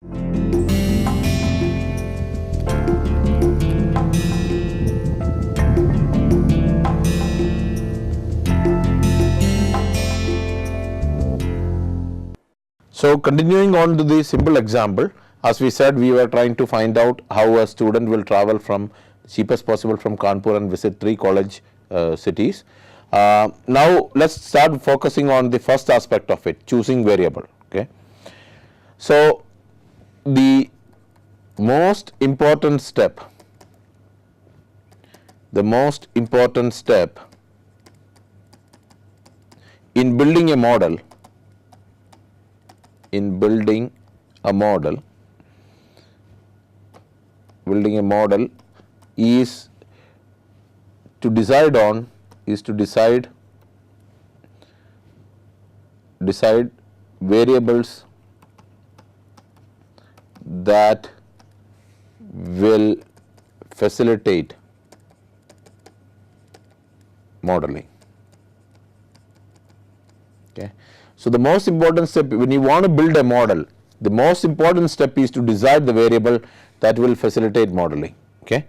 So, continuing on to the simple example, as we said, we were trying to find out how a student will travel from cheapest possible from Kanpur and visit 3 college cities. Now, let's start focusing on the first aspect of it, choosing variable. Okay. So, the most important step in building a model is to decide variables that will facilitate modeling. Okay. So, the most important step when you want to build a model, the most important step is to decide the variable that will facilitate modeling. Okay.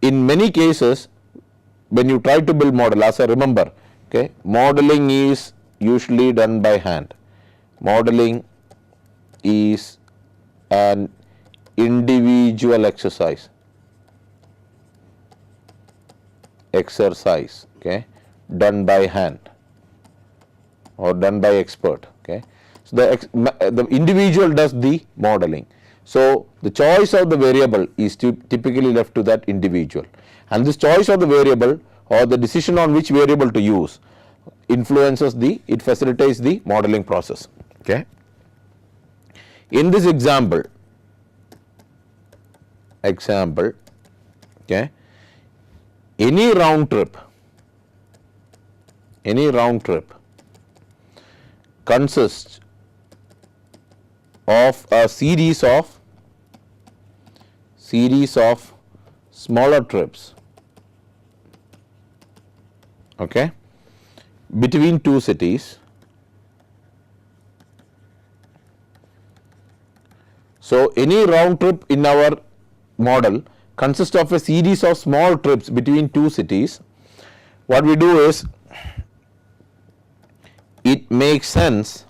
In many cases, when you try to build model, as I remember, okay, modeling is usually done by hand. Modeling is an individual exercise, okay, done by hand or done by expert. Okay. So, the individual does the modeling. So, the choice of the variable is typically left to that individual, and this choice of the variable or the decision on which variable to use it facilitates the modeling process. Okay. In this example, okay, any round trip consists of a series of smaller trips, okay, between 2 cities. So, any round trip in our model consists of a series of small trips between 2 cities. What we do is, it makes sense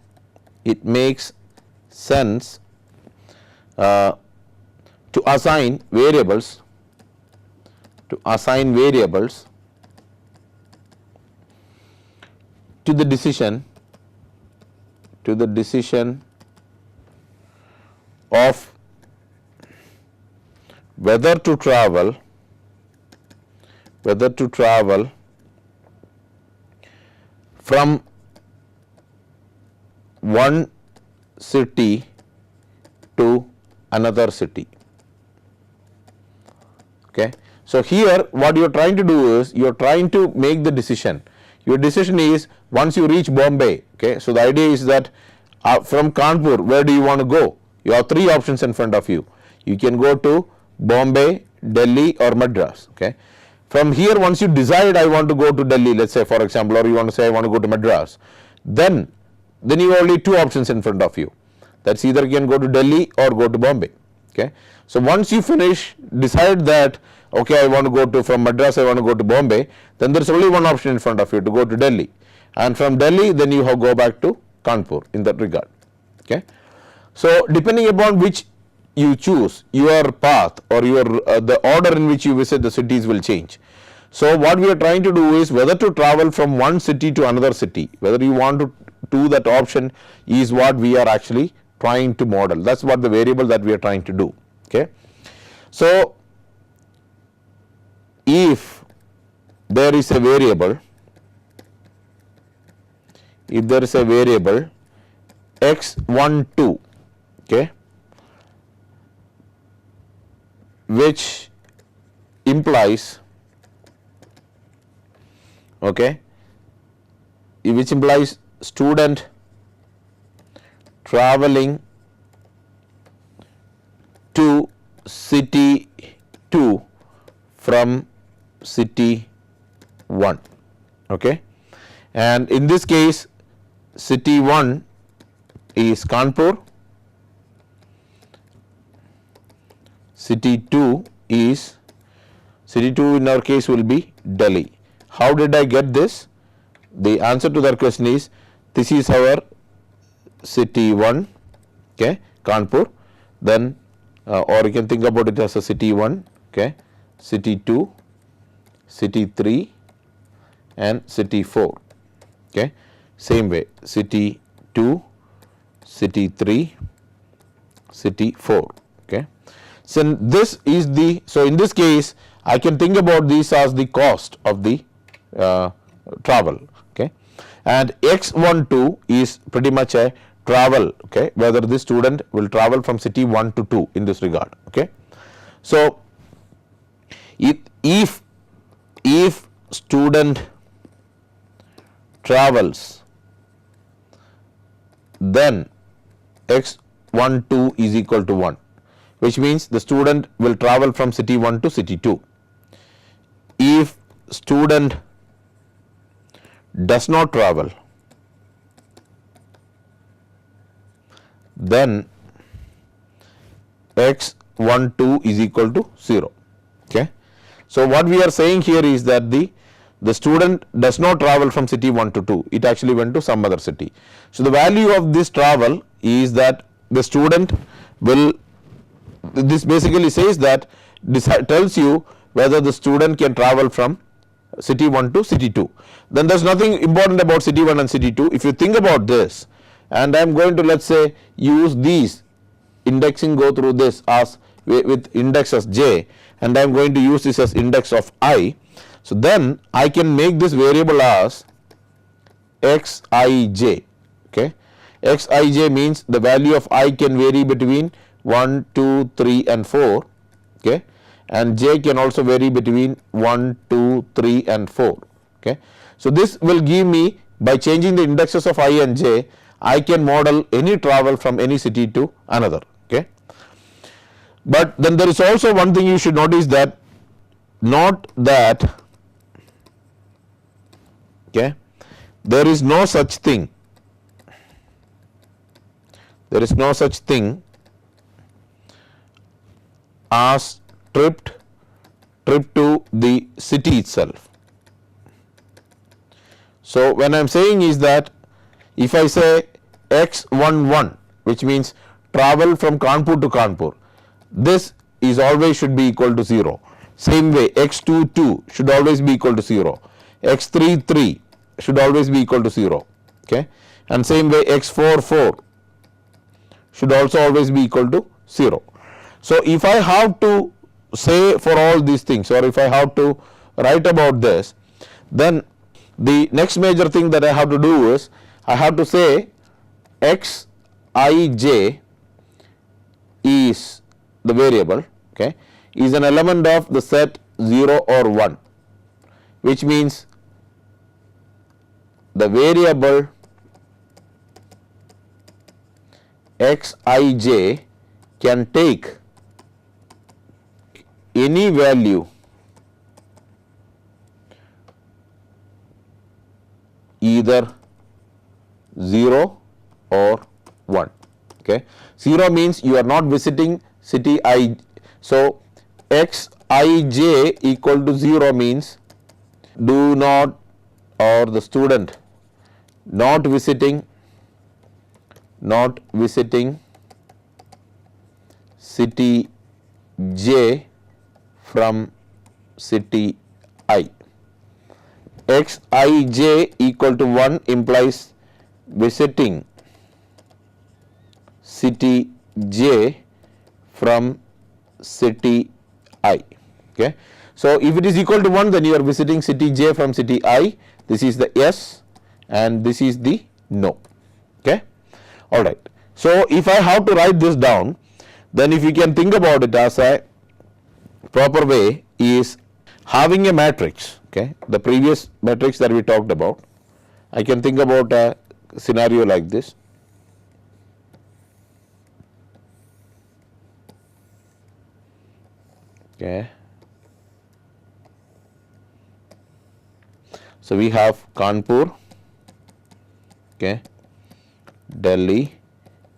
to assign variables to the decision of whether to travel from one city to another city. Okay. So, here what you are trying to do is, you are trying to make the decision. Your decision is once you reach Bombay. Okay. So, the idea is that from Kanpur, where do you want to go? You have 3 options in front of you. You can go to Bombay, Delhi or Madras. Okay. From here, once you decide I want to go to Delhi, let's say for example, or you want to say I want to go to Madras, then you have only 2 options in front of you. That's either you can go to Delhi or go to Bombay. Okay. So, once you decide that okay, I want to go from Madras, I want to go to Bombay, then there is only one option in front of you, to go to Delhi, and from Delhi then you have go back to Kanpur in that regard. Okay. So, depending upon which you choose, your path or the order in which you visit the cities will change. So, what we are trying to do is whether to travel from one city to another city, whether you want to do that option is what we are actually trying to model. That is what the variable that we are trying to do. Okay. So, if there is a variable x12, okay, which implies student traveling to city 2 from city 1, okay, and in this case city 1 is Kanpur city 2 is, city 2 in our case will be Delhi. How did I get this? The answer to that question is, this is our city 1, okay, Kanpur, then or you can think about it as a city 1, okay, city 2, city 3 and city 4, okay. Same way, city 2, city 3, city 4, okay. So this is the, so in this case I can think about this as the cost of the travel, okay, and x12 is pretty much a travel, okay, whether the student will travel from city 1 to 2 in this regard, okay. So if student travels, then x12 is equal to 1, which means the student will travel from city 1 to city 2. If student does not travel, then x12 is equal to 0, okay. So what we are saying here is that the student does not travel from city 1 to 2, it actually went to some other city. So the value of this travel is that the student will, this basically says that, this tells you whether the student can travel from city 1 to city 2. Then there is nothing important about city 1 and city 2. If you think about this, and I am going to, let's say, use these indexing, go through this as with index as j, and I am going to use this as index of I. So then I can make this variable as xij, okay. Xij means the value of I can vary between 1, 2, 3 and 4, okay, and j can also vary between 1, 2, 3 and 4, okay. So this will give me, by changing the indexes of I and j, I can model any travel from any city to another, okay. But then there is also one thing you should notice, that not that, okay, there is no such thing, there is no such thing as trip to the city itself. So when I am saying is that, if I say x11, which means travel from Kanpur to Kanpur, this is always should be equal to 0. Same way, x22 should always be equal to 0. x33 should always be equal to 0, okay, and same way x44 should also always be equal to 0. So if I have to say for all these things, or if I have to write about this, then the next major thing that I have to do is, I have to say xij is the variable, okay, is an element of the set 0 or 1, which means the variable xij can take any value either 0 or 1, okay. 0 means you are not visiting city I, so xij equal to 0 means do not, or the student not visiting city j from city I. xij equal to 1 implies visiting city j from city I, okay. So if it is equal to 1, then you are visiting city j from city I, this is the yes and this is the no, okay. All right. So if I have to write this down, then if you can think about it as a proper way is having a matrix, okay, the previous matrix that we talked about, I can think about a scenario like this. Okay. So we have Kanpur, okay, Delhi,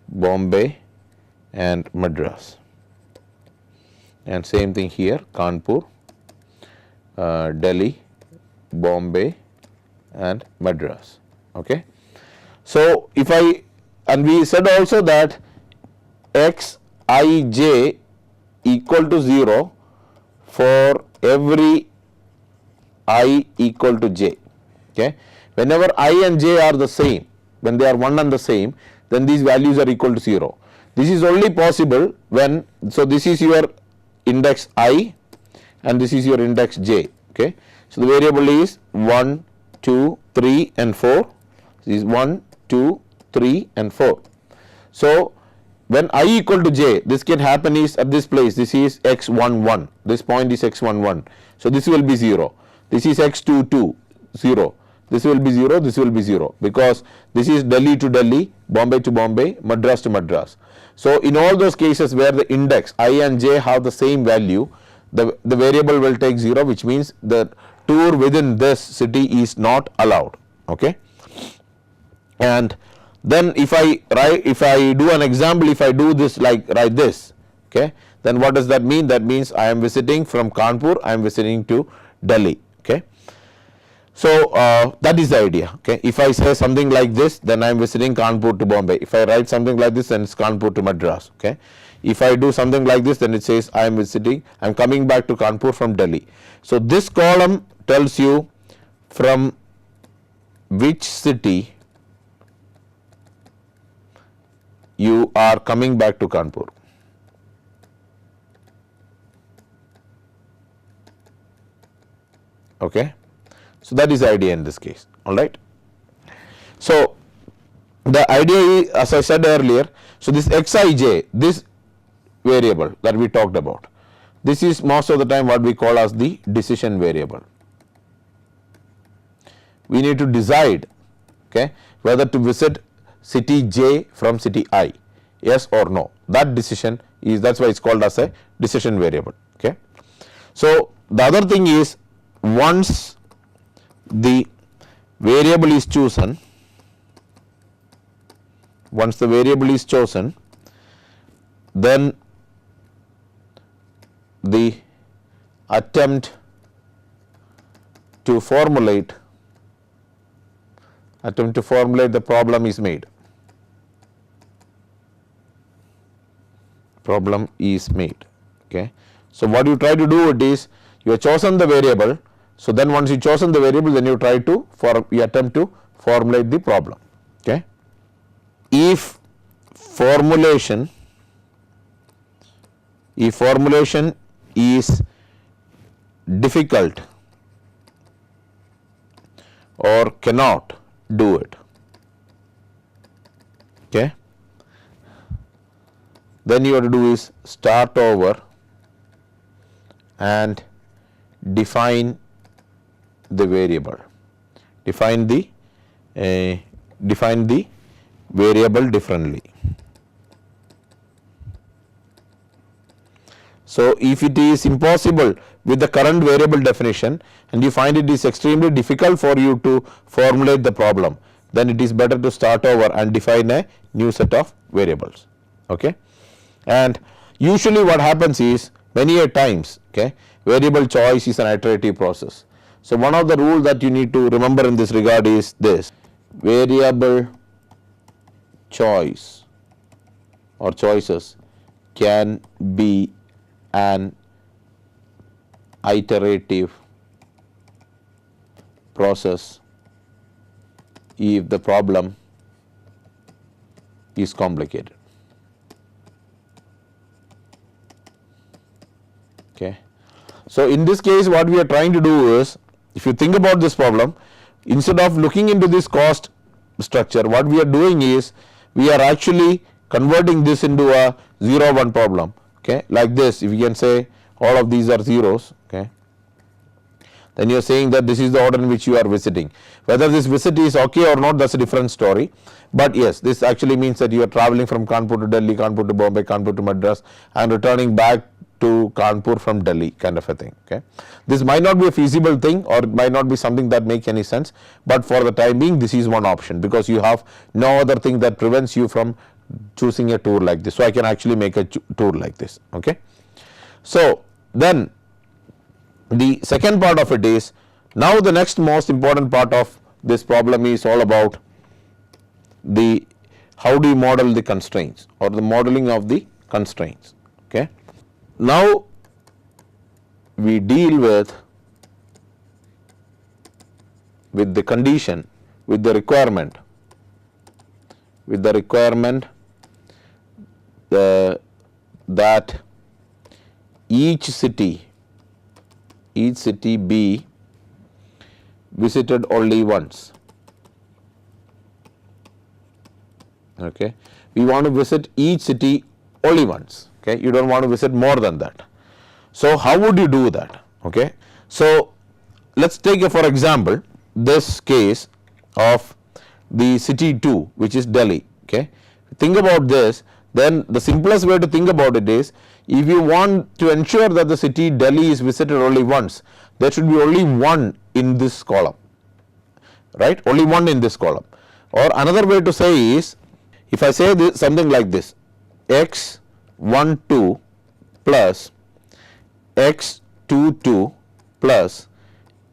Bombay and Madras. and same thing here, Kanpur, Delhi, Bombay and Madras. Okay. So, if and we said also that Xij equal to 0 for every I equal to j. Okay. Whenever I and j are the same, when they are one and the same, then these values are equal to 0. This is only possible when, so this is your index I and this is your index j. Okay. So, the variable is 1, 2, 3 and 4. This is 1, 2, 3 and 4. So, when I equal to j, this can happen is at this place, this is x11, this point is x11. So, this will be 0. This is x22, 0. This will be 0, this will be 0, because this is Delhi to Delhi, Bombay to Bombay, Madras to Madras. So, in all those cases where the index I and j have the same value, the variable will take 0, which means the tour within this city is not allowed. Okay. And then if I do an example, if I do this like this, okay, then what does that mean? That means I am visiting from Kanpur, I am visiting to Delhi. Okay. So, that is the idea. Okay. If I say something like this, then I am visiting Kanpur to Bombay. If I write something like this, then it's Kanpur to Madras. Okay. If I do something like this, then it says I am visiting, I am coming back to Kanpur from Delhi. So, this column tells you from which city you are coming back to Kanpur. Okay. So, that is the idea in this case. All right. So, the idea is, as I said earlier, so this Xij, this variable that we talked about, this is most of the time what we call as the decision variable. We need to decide, okay, whether to visit city J from city I, yes or no. That decision is, that's why it's called as a decision variable. Okay. So, the other thing is, once the variable is chosen, then the attempt to formulate the problem is made. Okay. So, what you try to do it is, you have chosen the variable. So, then once you chosen the variable, then you try to attempt to formulate the problem. Okay. If formulation is difficult or cannot do it, okay, then you have to do is start over and define the variable, define the variable differently. So, if it is impossible with the current variable definition and you find it is extremely difficult for you to formulate the problem, then it is better to start over and define a new set of variables. Okay. And usually what happens is, many a times, okay, variable choice is an iterative process. So, one of the rules that you need to remember in this regard is this: variable choice or choices can be an iterative process if the problem is complicated. Okay. So, in this case, what we are trying to do is, if you think about this problem, instead of looking into this cost structure, what we are doing is, we are actually converting this into a 0-1 problem. Okay. Like this, if you can say all of these are zeros, okay, then you are saying that this is the order in which you are visiting. Whether this visit is okay or not, that is a different story. But yes, this actually means that you are travelling from Kanpur to Delhi, Kanpur to Bombay, Kanpur to Madras, and returning back to Kanpur from Delhi, kind of a thing. Okay. This might not be a feasible thing, or it might not be something that makes any sense, but for the time being, this is one option, because you have no other thing that prevents you from choosing a tour like this. So, I can actually make a tour like this. Okay. So then the second part of it is, now the next most important part of this problem is all about the how do you model the constraints or the modeling of the constraints. Okay. Now we deal with the condition, with the requirement that each city be visited only once. Okay, we want to visit each city only once. Okay, you don't want to visit more than that. So how would you do that? Okay, so let's take for example this case of the city 2, which is Delhi. Okay, think about this. Then the simplest way to think about it is, if you want to ensure that the city Delhi is visited only once, there should be only one in this column, right? Only one in this column. Or another way to say is, if I say this, something like this, x12 plus x22 plus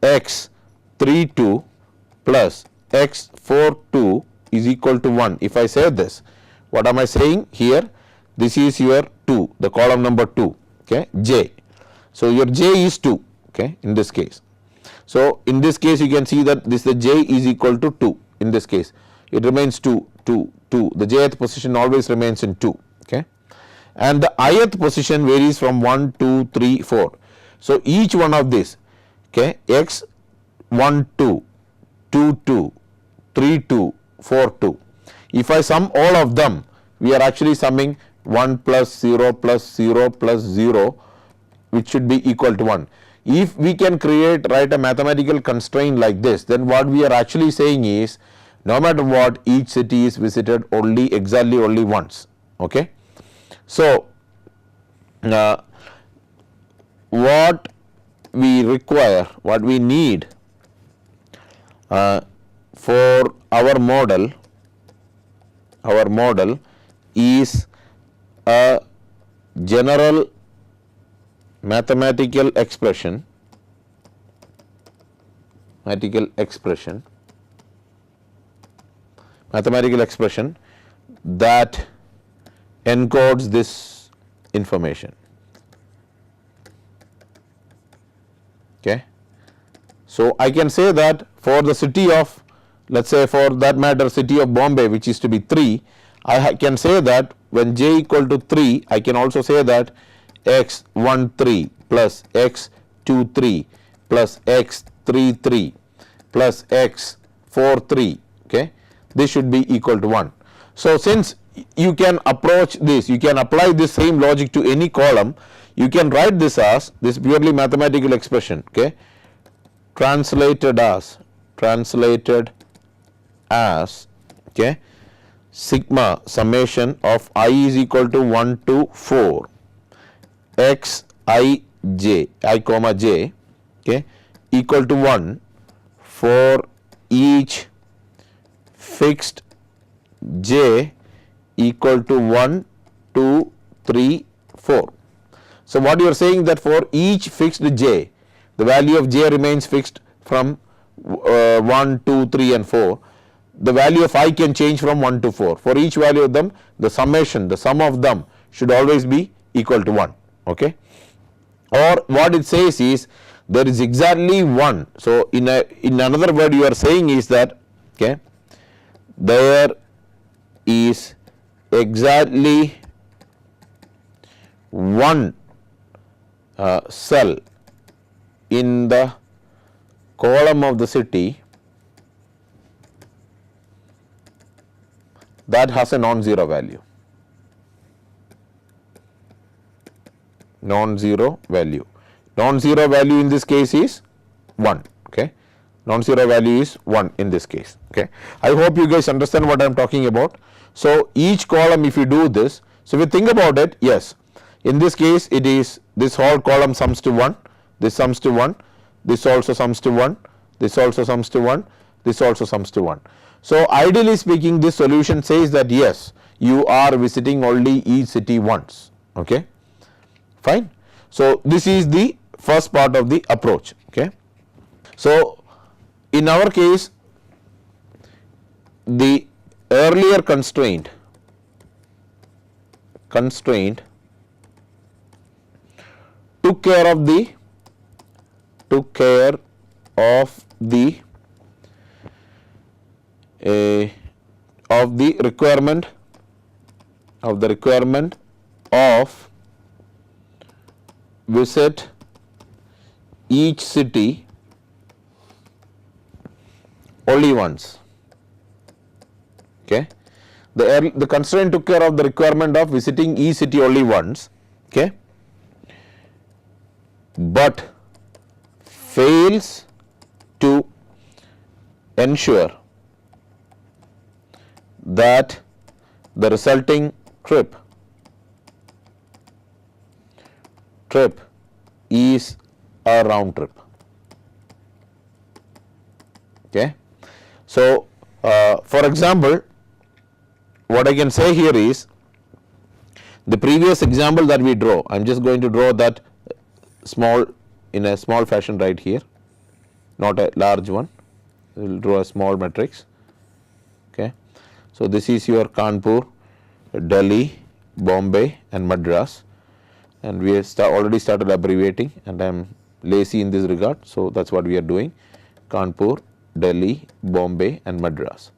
x32 plus x42 is equal to 1. If I say this, what am I saying here? This is your 2, the column number 2, okay, j. So your j is 2, okay, in this case. So in this case you can see that this the j is equal to 2 in this case. It remains 2, 2, 2. The jth position always remains in 2, okay. And the ith position varies from 1, 2, 3, 4. So each one of these, okay, x 1, 2, 2, 2, 3, 2, 4, 2. If I sum all of them, we are actually summing 1 plus 0 plus 0 plus 0, which should be equal to 1. If we can write a mathematical constraint like this, then what we are actually saying is, no matter what, each city is visited exactly only once. Okay. So what we require, what we need for our model is a general mathematical expression that encodes this information. Okay. So I can say that for the city of, let's say for that matter, city of Bombay, which is to be 3, I can say that when j equal to 3, I can also say that x13 plus x23 plus x33 plus x43, okay, this should be equal to 1. So since you can approach this, you can apply this same logic to any column, you can write this as this purely mathematical expression, okay, translated as okay, sigma summation of I is equal to 1 to 4 x I comma j, okay, equal to 1 for each fixed j equal to 1, 2, 3, 4. So what you are saying that for each fixed j, the value of j remains fixed from 1, 2, 3 and 4. The value of I can change from 1 to 4. For each value of them, the summation, the sum of them should always be equal to 1. Okay. Or what it says is, there is exactly 1. So in another word you are saying is that, okay, there is exactly one cell in the column of the city that has a non-zero value. Non-zero value in this case is 1. Okay, non-zero value is 1 in this case. Okay, I hope you guys understand what I am talking about. So each column, if you do this, so if you think about it, yes, in this case it is this whole column sums to 1, this sums to 1, this also sums to 1, this also sums to 1, this also sums to 1. So ideally speaking, this solution says that yes, you are visiting only each city once. Okay, fine. So this is the first part of the approach. Okay. So in our case, the earlier constraint took care of the requirement of visit each city only once. Okay. The constraint took care of the requirement of visiting each city only once. Okay. But fails to ensure that the resulting trip is a round trip. Okay. So for example, what I can say here is the previous example that we draw, I am just going to draw that in a small fashion right here, not a large one. We will draw a small matrix. Okay. So this is your Kanpur, Delhi, Bombay and Madras, and we have already started abbreviating, and I am lazy in this regard. So that is what we are doing: Kanpur, Delhi, Bombay and Madras.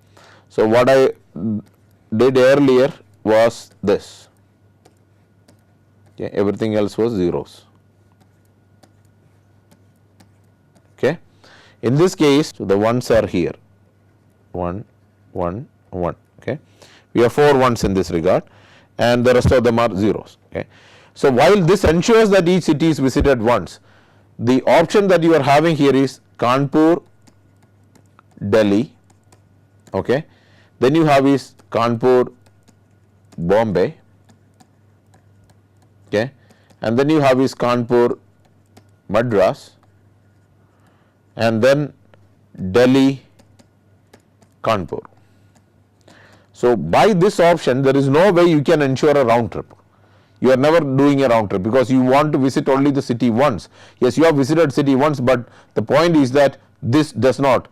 So what I did earlier was this. Okay. Everything else was zeros. Okay. In this case, so the ones are here, 1, 1, 1. Okay. We have 4 ones in this regard, and the rest of them are zeros. Okay. So while this ensures that each city is visited once, the option that you are having here is Kanpur, Delhi. Okay. Then you have is Kanpur, Bombay. Okay. And then you have is Kanpur, Madras, and then Delhi, Kanpur. So by this option, there is no way you can ensure a round trip. You are never doing a round trip because you want to visit only the city once. Yes, you have visited city once, but the point is that this does not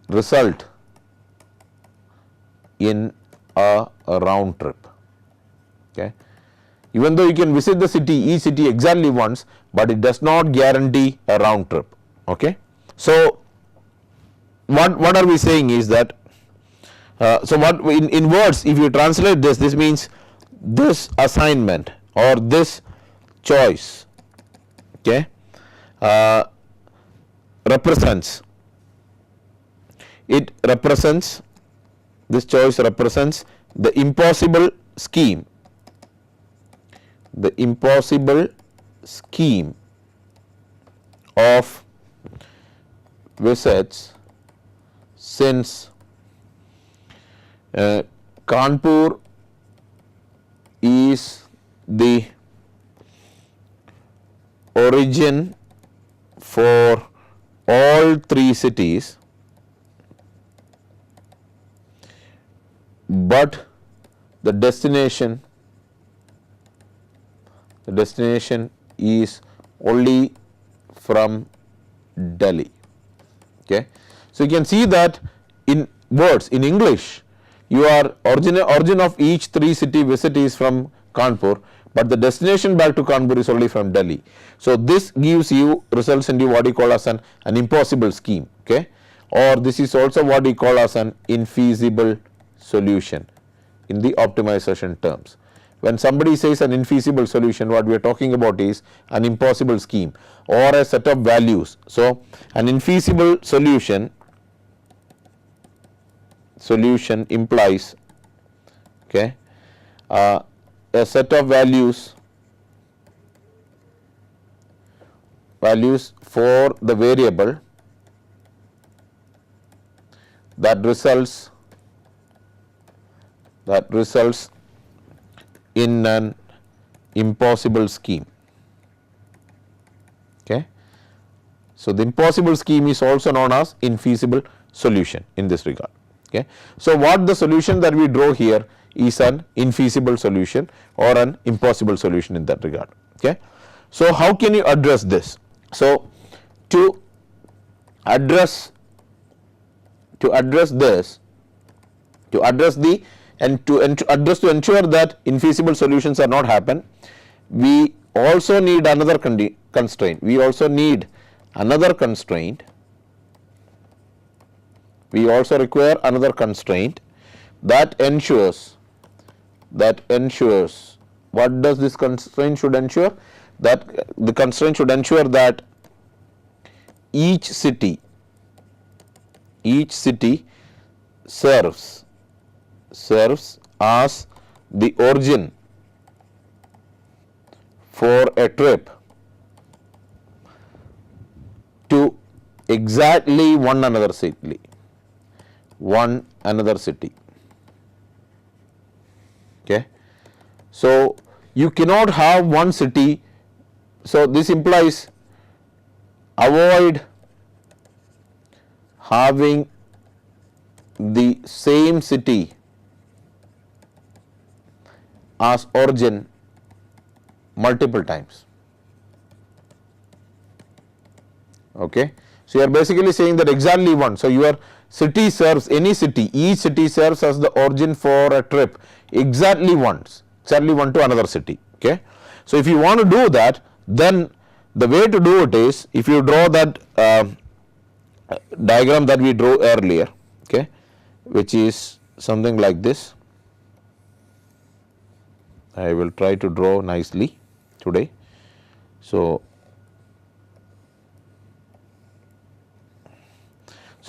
result in a round trip. Okay. Even though you can visit the city, each city exactly once, but it does not guarantee a round trip. Okay. So what are we saying is that so what in words, if you translate this means this assignment or this choice, okay, this choice represents the impossible scheme of visits, since Kanpur is the origin for all 3 cities, but the destination is only from Delhi. Okay. So you can see that in words, in English, your origin of each 3 city visit is from Kanpur, but the destination back to Kanpur is only from Delhi. So this results into what you call as an impossible scheme. Okay. Or this is also what we call as an infeasible solution in the optimization terms. When somebody says an infeasible solution, what we are talking about is an impossible scheme or a set of values. So an infeasible solution implies, okay, a set of values for the variable that results in an impossible scheme. Okay. So the impossible scheme is also known as infeasible solution in this regard. Okay. So what the solution that we draw here is an infeasible solution or an impossible solution in that regard. Okay. So how can you address this? So to address this, to ensure that infeasible solutions are not happen, we also need another constraint. We also need another constraint. We also require another constraint that ensures, what does this constraint should ensure? That the constraint should ensure that each city serves as the origin for a trip to exactly one another city. Okay. So you cannot have one city. So this implies avoid having the same city as origin multiple times. Okay. So you are basically saying that exactly one. So your city serves, each city serves as the origin for a trip exactly one to another city. Okay. So if you want to do that, then the way to do it is, if you draw that diagram that we drew earlier, okay, which is something like this. I will try to draw nicely today. So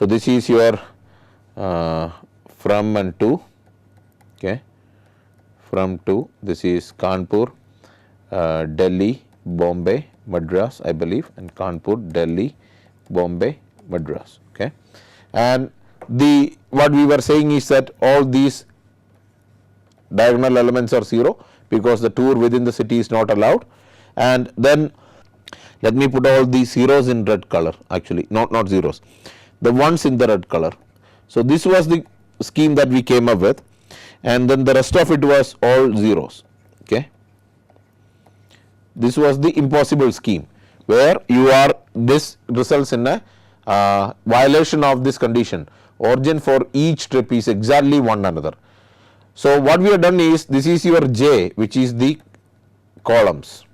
this is your from and to, okay, from to. This is Kanpur, Delhi, Bombay, Madras, I believe, and Kanpur, Delhi, Bombay, Madras. Okay, and what we were saying is that all these diagonal elements are 0 because the tour within the city is not allowed. And then let me put all these zeros in red color, actually not zeros, the ones in the red color. So this was the scheme that we came up with, and then the rest of it was all zeros. Okay, this was the impossible scheme where this results in a violation of this condition. Origin for each trip is exactly one another. So what we have done is, this is your J, which is the columns,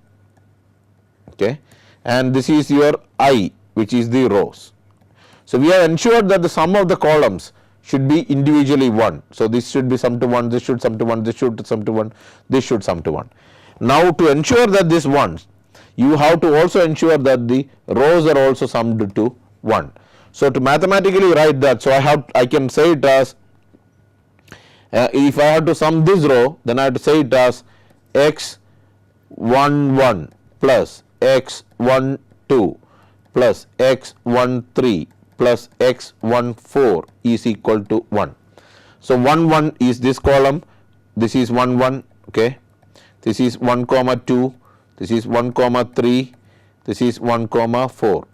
okay, and this is your I, which is the rows. So we have ensured that the sum of the columns should be individually 1. So this should be sum to 1, this should sum to 1, this should sum to 1, this should sum to 1. Now to ensure that this 1, you have to also ensure that the rows are also summed to 1. So to mathematically write that, so I can say it as, if I have to sum this row, then I have to say it as x11 plus x12 plus x13 plus x14 is equal to 1. So 1 1 is this column, this is 1 1, okay, this is 1 comma 2, this is 1 comma 3, this is 1 comma 4.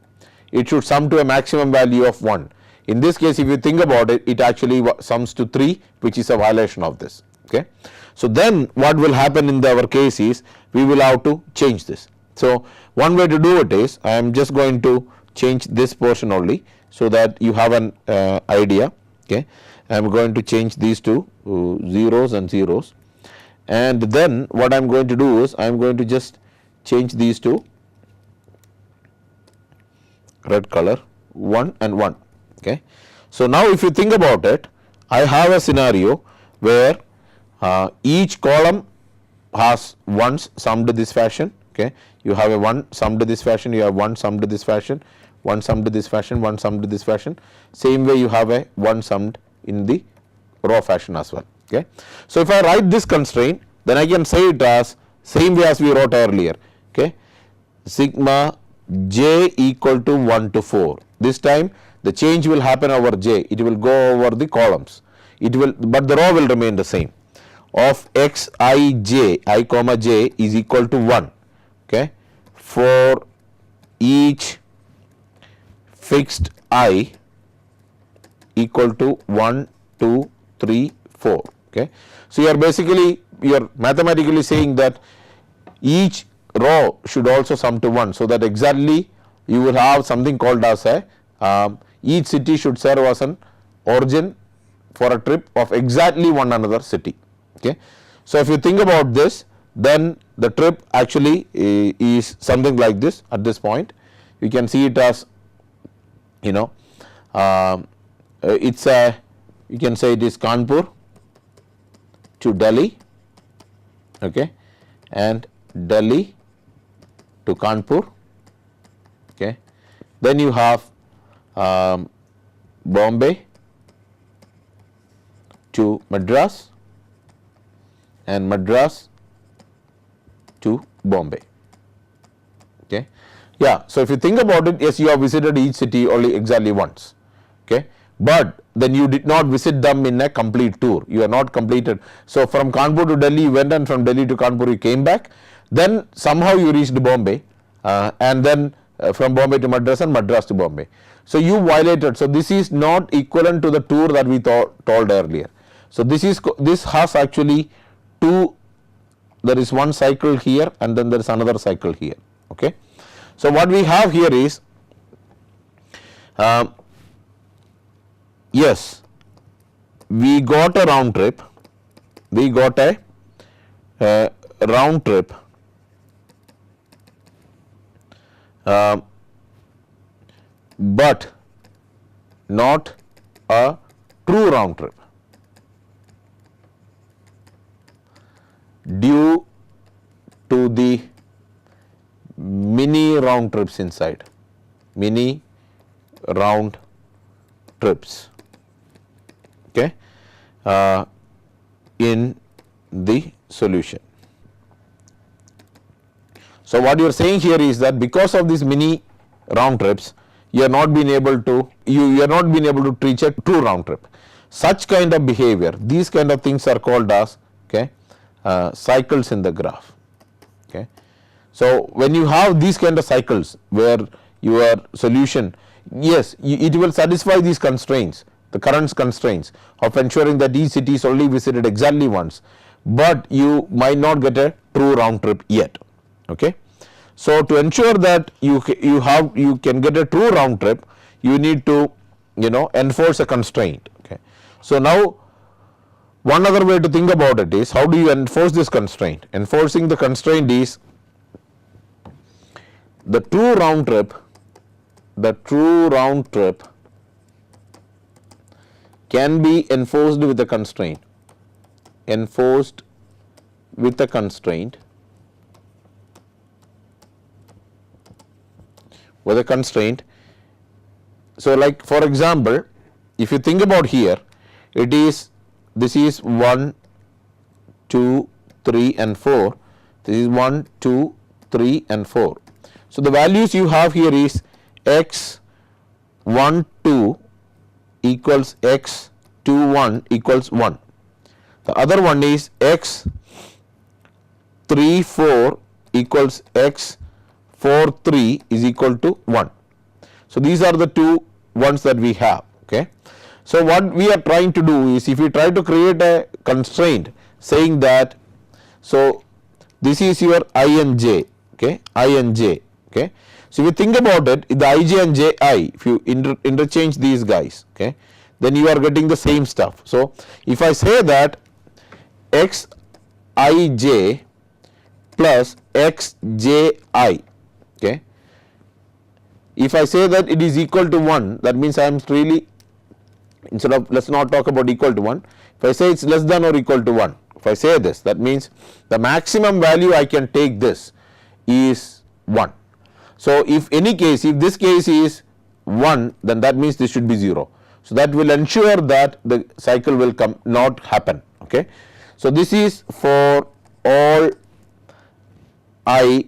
It should sum to a maximum value of 1. In this case, if you think about it, it actually sums to 3, which is a violation of this. Okay. So then what will happen in our case is, we will have to change this. So one way to do it is, I am just going to change this portion only, so that you have an idea. Okay, I am going to change these to zeros and zeros, and then what I am going to do is, I am going to just change these to red color, 1 and 1. Okay. So now if you think about it, I have a scenario where each column has ones summed this fashion. Okay, you have a 1 summed this fashion, you have 1 summed this fashion, 1 summed this fashion, 1 summed this fashion. Same way you have a 1 summed in the row fashion as well. Okay. So if I write this constraint, then I can say it as same way as we wrote earlier. Okay, sigma j equal to 1 to 4. This time the change will happen over j, it will go over the columns, but the row will remain the same, of x I j, I comma j is equal to 1, okay, for each fixed I equal to 1, 2, 3, 4. Okay. So you are mathematically saying that each row should also sum to 1, so that exactly you will have something called as a each city should serve as an origin for a trip of exactly one another city. Okay. So if you think about this, then the trip actually is something like this. At this point you can see it as, you know, it's a, you can say it is Kanpur to Delhi, okay, and Delhi to Kanpur, okay. Then you have Bombay to Madras and Madras to Bombay. Okay. Yeah, so if you think about it, yes, you have visited each city only exactly once. Okay. But then you did not visit them in a complete tour. You are not completed. So from Kanpur to Delhi you went, and from Delhi to Kanpur you came back. Then somehow you reached Bombay, and then from Bombay to Madras and Madras to Bombay. So you violated. So this is not equivalent to the tour that we told earlier. So this has actually two. There is one cycle here and then there is another cycle here. Okay. So what we have here is, yes, we got a round trip. We got a round trip. But not a true round trip, due to the mini round trips inside, mini round trips, okay, in the solution. So what you are saying here is that because of these mini round trips, you are not being able to reach a true round trip. Such kind of behavior, these kind of things are called as, okay, cycles in the graph. Okay. So when you have these kind of cycles where your solution, yes, it will satisfy these constraints, the current constraints of ensuring that each city is only visited exactly once, but you might not get a true round trip yet. Okay. So to ensure that you can get a true round trip, you need to, you know, enforce a constraint. Okay. So now one other way to think about it is, how do you enforce this constraint? Enforcing the constraint is, the true round trip can be enforced with a constraint. Enforced with a constraint. With a constraint. So like for example, if you think about here, it is, this is 1, 2, 3 and 4. This is 1, 2, 3 and 4. So the values you have here is x 1 2 equals x 2 1 equals 1. The other one is x 3 4 equals x 4 3 is equal to 1. So these are the two ones that we have. Okay. So what we are trying to do is, if we try to create a constraint saying that, so this is your I and j, okay, I and j, okay. So if you think about it, the ij and ji, if you interchange these guys, okay, then you are getting the same stuff. So if I say that xij plus xji, okay, if I say that it is equal to 1, that means I am really, instead of, let's not talk about equal to 1, if I say it's less than or equal to 1, if I say this, that means the maximum value I can take this is 1. So if this case is 1, then that means this should be 0. So that will ensure that the cycle will not happen. Okay. So this is for all I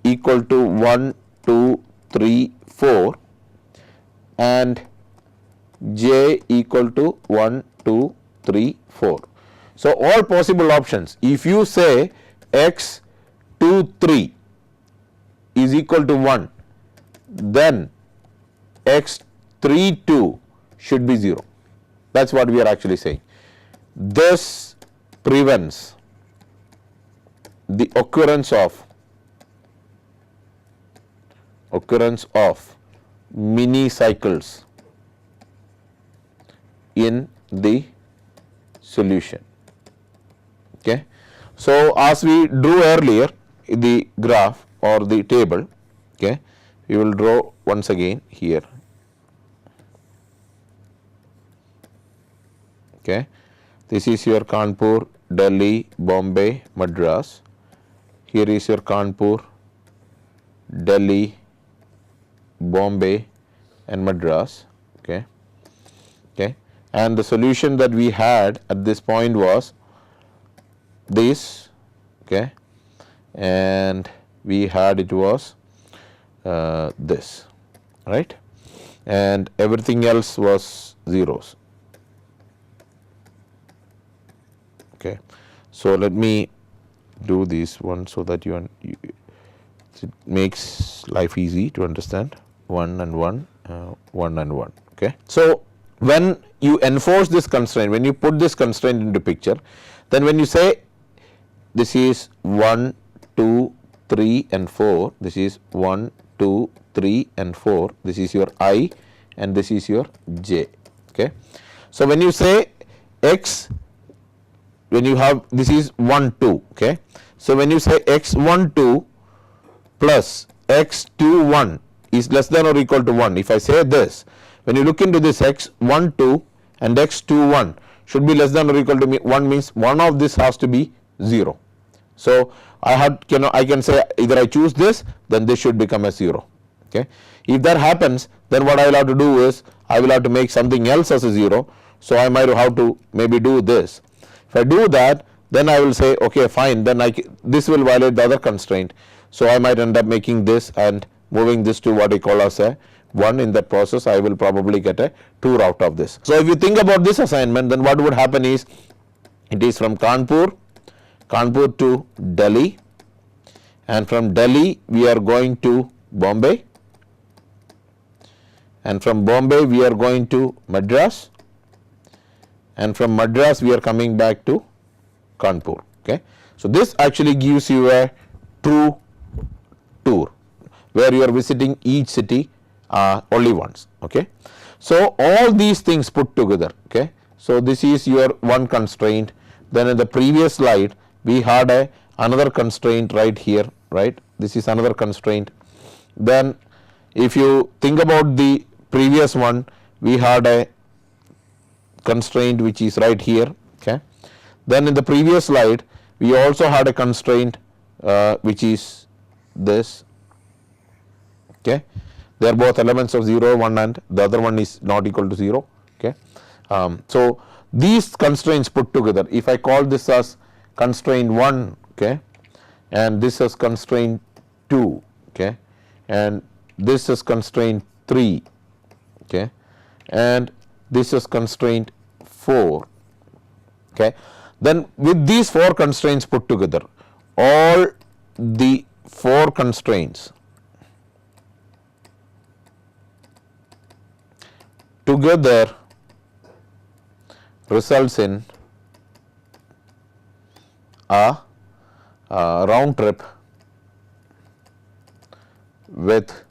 equal to 1, 2, 3, 4 and j equal to 1, 2, 3, 4. So all possible options, if you say x 2, 3 is equal to 1, then x 3, 2 should be 0. That's what we are actually saying. this prevents the occurrence of mini cycles in the solution. Okay. So, as we drew earlier in the graph or the table, okay, we will draw once again here. Okay. This is your Kanpur, Delhi, Bombay, Madras. Here is your Kanpur, Delhi, Bombay and Madras. Okay. Okay. And the solution that we had at this point was this, okay, and we had it was this, right, and everything else was zeros. Okay. So, let me do this one so that it makes life easy to understand. 1 and 1, 1 and 1. Okay. So, when you enforce this constraint, when you put this constraint into picture, then when you say this is 1, 2, 3 and 4, this is 1, 2, 3 and 4, this is your I and this is your J. Okay. So, when you say x, when you have this is 1, 2, okay. So, when you say x 1, 2 plus x 2, 1 is less than or equal to 1, if I say this, when you look into this x 1, 2 and x 2, 1 should be less than or equal to 1 means one of this has to be 0. So, I can say either I choose this, then this should become a 0. Okay. If that happens, then what I will have to do is I will have to make something else as a 0. So, I might have to maybe do this. If I do that, then I will say okay fine, then this will violate the other constraint. So, I might end up making this and moving this to what I call as a 1. In that process, I will probably get a 2 out of this. So, if you think about this assignment, then what would happen is it is from Kanpur to Delhi, and from Delhi we are going to Bombay, and from Bombay we are going to Madras, and from Madras we are coming back to Kanpur. Okay. So, this actually gives you a true tour where you are visiting each city only once. Okay. So, all these things put together. Okay. So, this is your one constraint. Then in the previous slide we had another constraint right here, right. This is another constraint. Then if you think about the previous one, we had a constraint which is right here. Okay. Then in the previous slide we also had a constraint which is this. Okay. They are both elements of 0, 1 and the other one is not equal to 0. Okay. So, these constraints put together, if I call this as constraint 1, okay, and this is constraint 2, okay, and this is constraint 3, okay, and this is constraint 4. Okay. Then with these 4 constraints put together, all the 4 constraints together results in a round trip with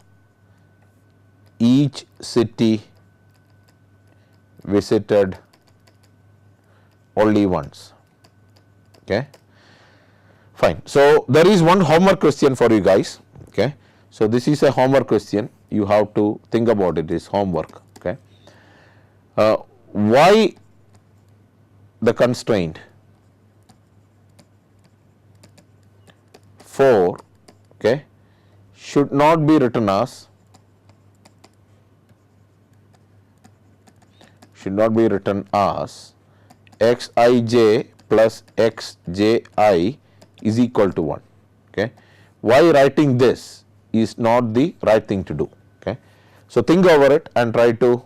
each city visited only once. Okay. Fine. So, there is one homework question for you guys. Okay. So, this is a homework question, you have to think about it, is homework. Okay. Why the constraint 4, okay, should not be written as xij plus xji is equal to 1. Okay. Why writing this is not the right thing to do. Okay. So, think over it and try to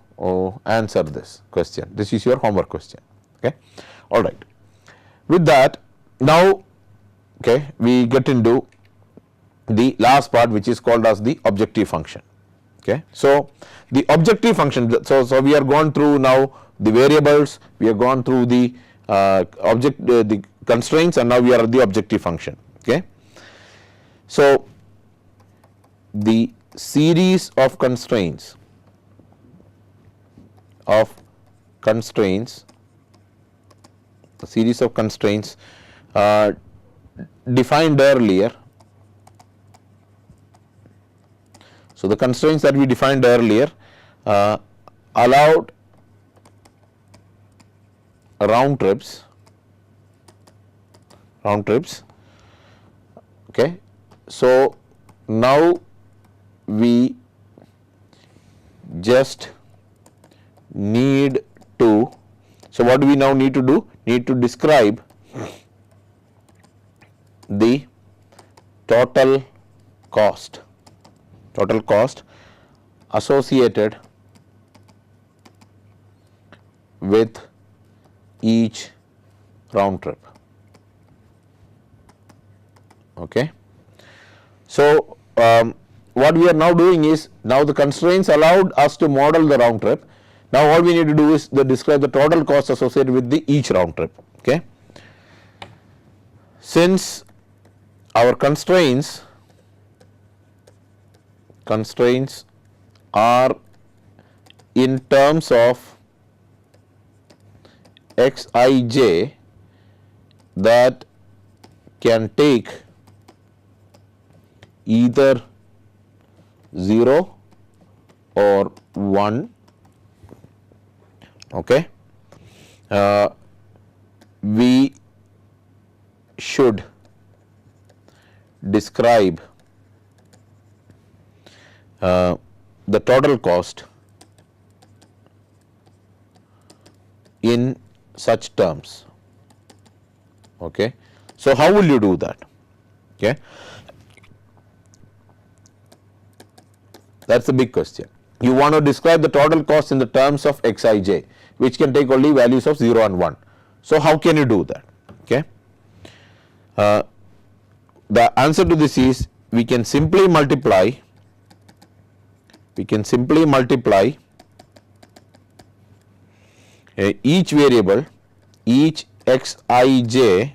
answer this question. This is your homework question. Okay. All right. With that, now, okay, we get into the last part, which is called as the objective function. Okay. So, the objective function, so we are gone through now the variables, we have gone through the the constraints, and now we are at the objective function. Okay. So the series of constraints defined earlier. So the constraints that we defined earlier allowed round trips. Okay. So now we just need to, so what do we now need to do? Need to describe the total cost associated with each round trip. Okay. So what we are now doing is, now the constraints allowed us to model the round trip. Now all we need to do is describe the total cost associated with each round trip. Okay. Since our constraints are in terms of Xij that can take either 0 or 1. Okay. We should describe the total cost in such terms. Okay. So how will you do that? Okay. That's the big question. You want to describe the total cost in the terms of Xij, which can take only values of 0 and 1. So how can you do that? Okay. The answer to this is, we can simply multiply each variable, each Xij,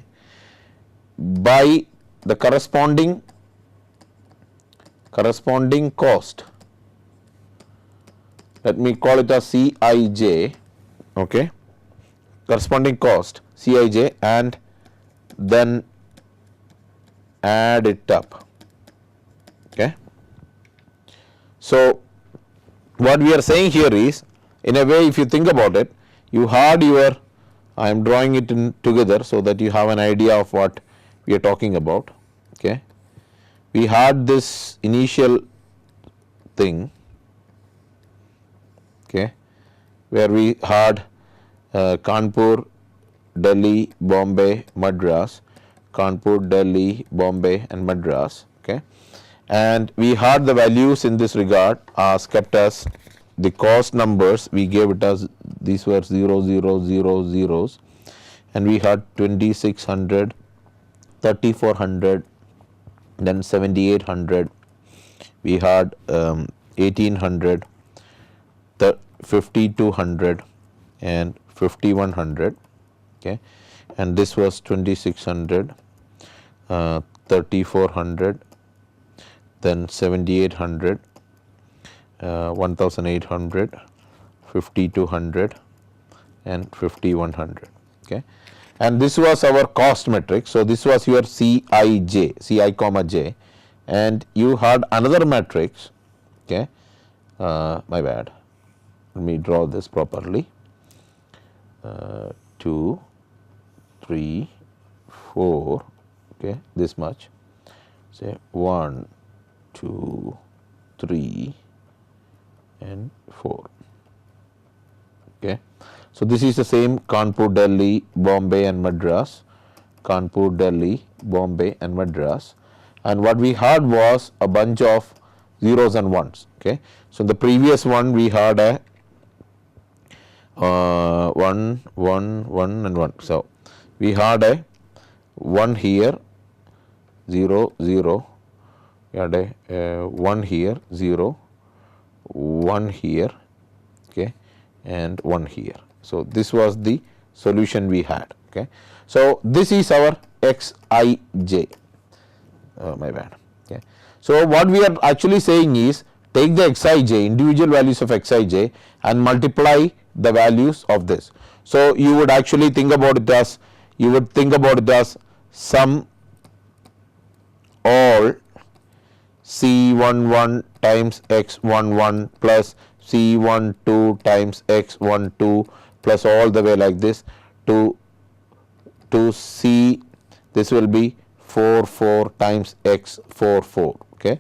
by the corresponding cost. Let me call it as Cij. Okay. Corresponding cost Cij, and then add it up. Okay. So what we are saying here is, in a way, if you think about it, you had your, I am drawing it in together so that you have an idea of what we are talking about. Okay. We had this initial thing, okay, where we had Kanpur, Delhi, Bombay, Madras, Kanpur, Delhi, Bombay and Madras. Okay. And we had the values in this regard as kept as the cost numbers. We gave it as, these were 0, 0, 0, zeros, and we had 2600, 3400, then 7800, we had 1800, 5200 and 5100. Okay. And this was 2600, 3400, then 7800, 1800, 5200 and 5100. Okay. And this was our cost metric. So this was your Cij, Ci comma j, and you had another matrix. Okay. My bad. Let me draw this properly. 2, 3, 4. Okay, this much. Say 1, 2, 3, and 4. Okay. So this is the same Kanpur, Delhi, Bombay and Madras, Kanpur, Delhi, Bombay and Madras, and what we had was a bunch of zeros and ones. Okay. So the previous one we had a 1, 1, 1 and 1. So we had a 1 here, 0, 0, we had a 1 here, 0, 1 here, okay, and 1 here. So this was the solution we had. Okay. So this is our Xij. Oh, my bad. Okay. So what we are actually saying is take the Xij, individual values of Xij, and multiply the values of this. So you would actually think about it as sum all C11 times X11 plus C12 times X12 plus all the way like this to C, this will be 4 times X 4. Okay.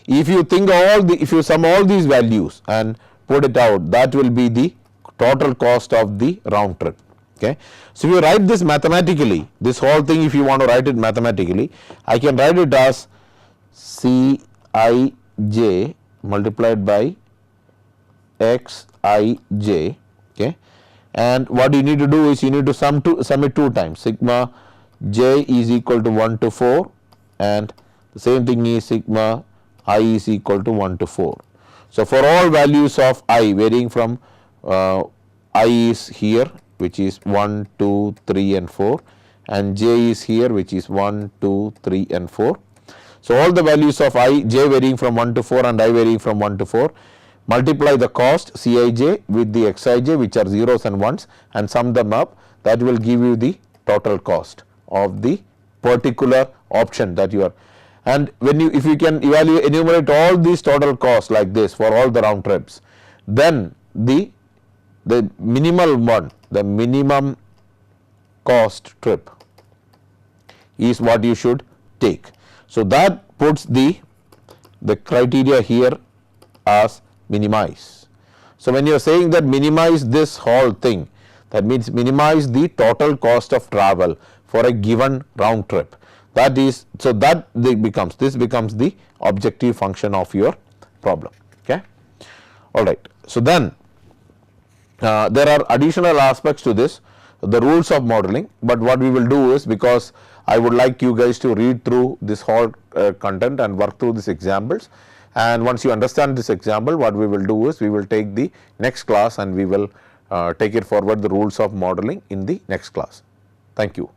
If you think if you sum all these values and put it out, that will be the total cost of the round trip. Okay. So if you write this mathematically, this whole thing, if you want to write it mathematically, I can write it as Cij multiplied by Xij. Okay. And what you need to do is you need to sum it 2 times. Sigma j is equal to 1 to 4, and the same thing is sigma I is equal to 1 to 4. So for all values of I varying from I is here, which is 1, 2, 3 and 4, and j is here, which is 1, 2, 3 and 4. So all the values of I, j varying from 1 to 4 and I varying from 1 to 4, multiply the cost Cij with the Xij, which are zeros and ones, and sum them up. That will give you the total cost of the particular option that you are. And when you, if you can enumerate all these total costs like this for all the round trips, then the minimal one, the minimum cost trip is what you should take. So that puts the criteria here as minimize. So when you are saying that minimize this whole thing, that means minimize the total cost of travel for a given round trip. That is, so that this becomes the objective function of your problem. Okay. All right. So then there are additional aspects to this, the rules of modeling, but what we will do is, because I would like you guys to read through this whole content and work through these examples, and once you understand this example, what we will do is we will take the next class and we will take it forward, the rules of modeling, in the next class. Thank you.